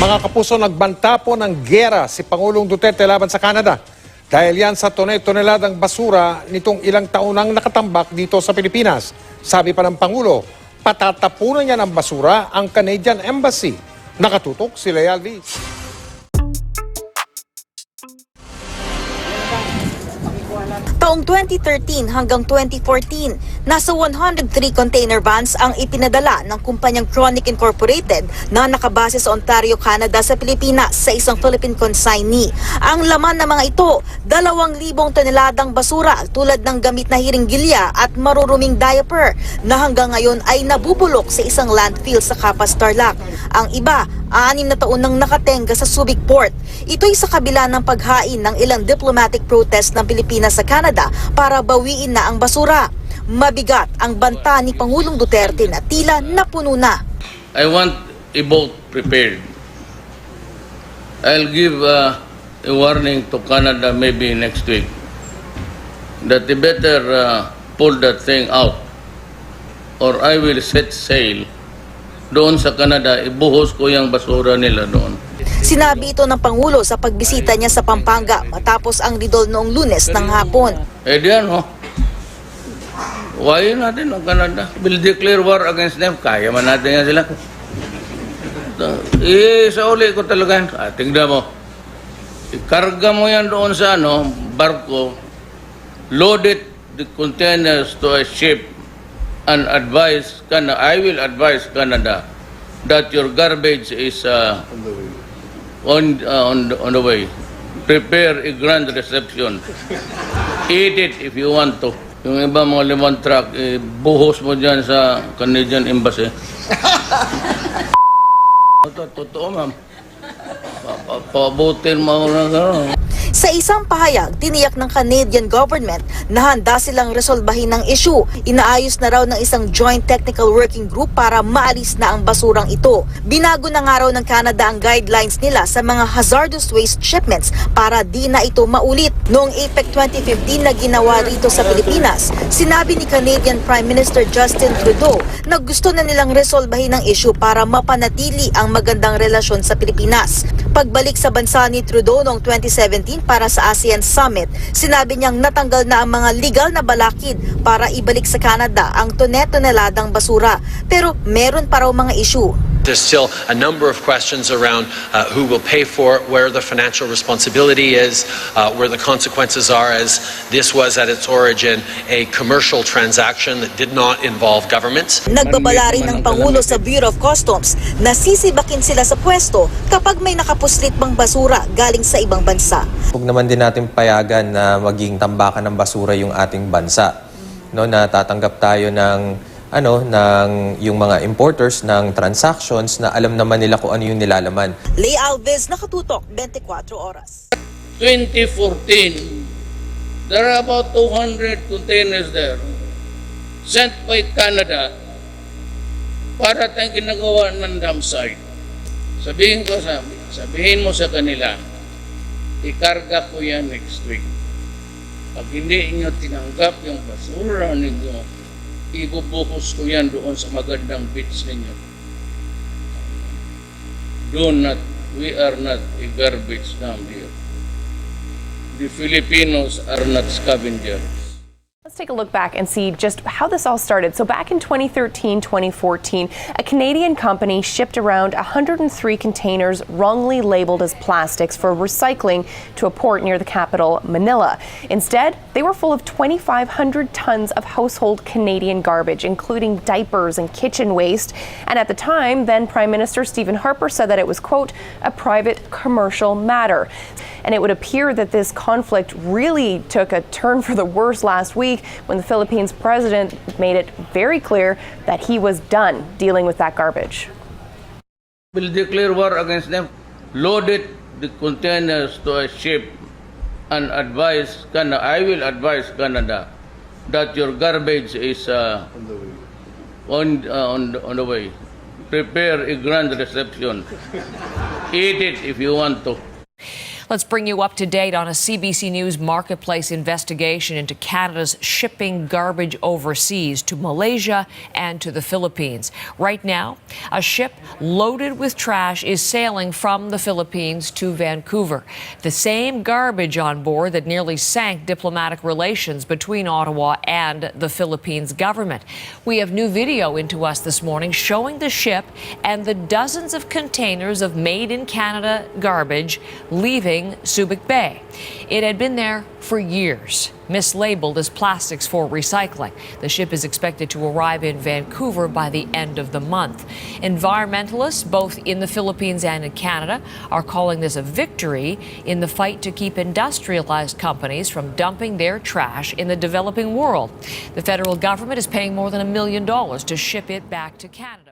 Mga kapuso, nagbanta po ng giyera si Pangulong Duterte laban sa Canada. Dahil yan sa Tonetoneladang basura nitong ilang taon nang nakatambak dito sa Pilipinas. Sabi pa ng Pangulo, patatapunan niya ng basura ang Canadian Embassy. Nakatutok si Leal Liz. Taong 2013 hanggang 2014, nasa 103 container vans ang ipinadala ng kumpanyang Chronic Incorporated na nakabase sa Ontario, Canada sa Pilipinas sa isang Philippine consignee. Ang laman ng mga ito, 2,000 toneladang basura tulad ng gamit na hiringgilya at maruruming diaper na hanggang ngayon ay nabubulok sa isang landfill sa Capas, Tarlac. Ang iba, 6 na taon nang nakatenga sa Subic Port. Ito'y sa kabila ng paghain ng ilang diplomatic protest ng Pilipinas sa Canada para bawiin na ang basura. Mabigat ang banta ni Pangulong Duterte na tila napuno na. I want a boat prepared. I'll give a warning to Canada maybe next week that they better pull that thing out or I will set sail doon sa Canada, ibuhos ko yung basura nila doon. Sinabi ito ng Pangulo sa pagbisita niya sa Pampanga matapos ang ridol noong Lunes ng hapon. Eh diyan ho, why natin ang Canada? We'll declare war against them. Kaya man natin yan sila. Sa uli ko talaga, tingnan mo, ikarga mo yan doon sa barko, load it, the containers to a ship, and advise Canada, I will advise Canada that your garbage is on the way. Prepare a grand reception. Eat it if you want to. Yung iba mga 5 truck, buhos mo dyan sa Canadian Embassy. Totoo, ma'am. Pabutin mo na gano'n. Sa isang pahayag, tiniyak ng Canadian government na handa silang resolbahin ng issue. Inaayos na raw ng isang joint technical working group para maalis na ang basurang ito. Binago na nga raw ng Canada ang guidelines nila sa mga hazardous waste shipments para di na ito maulit. Noong APEC 2015 na ginawa rito sa Pilipinas, sinabi ni Canadian Prime Minister Justin Trudeau na gusto na nilang resolbahin ang issue para mapanatili ang magandang relasyon sa Pilipinas. Pagbalik sa bansa ni Trudeau noong 2017 para sa ASEAN Summit, sinabi niyang natanggal na ang mga legal na balakid para ibalik sa Canada ang tonetoneladang basura. Pero meron pa raw mga issue. There's still a number of questions around who will pay for it, where the financial responsibility is, where the consequences are, as this was at its origin a commercial transaction that did not involve governments. Nagbabala rin ng Pangulo sa Bureau of Customs na sisibakin sila sa pwesto kapag may nakapuslit bang basura galing sa ibang bansa. Huwag naman din natin payagan na maging tambakan ng basura yung ating bansa. No, na tatanggap tayo ng yung mga importers ng transactions na alam naman nila kung ano yung nilalaman. Lay Alves, nakatutok, 24 oras. 2014, there are about 200 containers there sent by Canada para tayong ginagawa ng dam site. Sabihin mo sa kanila, ikarga ko yan next week. Pag hindi inyo tinanggap yung basura ninyo, ibubuhos ko yan doon sa magandang beach ninyo. We are not a garbage dump here. The Filipinos are not scavengers. Let's take a look back and see just how this all started. So back in 2013-2014, a Canadian company shipped around 103 containers wrongly labeled as plastics for recycling to a port near the capital, Manila. Instead, they were full of 2,500 tons of household Canadian garbage, including diapers and kitchen waste. And at the time, then Prime Minister Stephen Harper said that it was, quote, a private commercial matter. And it would appear that this conflict really took a turn for the worse last week when the Philippines president made it very clear that he was done dealing with that garbage. We'll declare war against them. Load it, the containers to a ship, and advise Canada. I will advise Canada that your garbage is on the way. Prepare a grand reception. Eat it if you want to. Let's bring you up to date on a CBC News Marketplace investigation into Canada's shipping garbage overseas to Malaysia and to the Philippines. Right now, a ship loaded with trash is sailing from the Philippines to Vancouver. The same garbage on board that nearly sank diplomatic relations between Ottawa and the Philippines government. We have new video into us this morning showing the ship and the dozens of containers of made in Canada garbage leaving Subic Bay. It had been there for years, mislabeled as plastics for recycling. The ship is expected to arrive in Vancouver by the end of the month. Environmentalists, both in the Philippines and in Canada, are calling this a victory in the fight to keep industrialized companies from dumping their trash in the developing world. The federal government is paying more than $1 million to ship it back to Canada.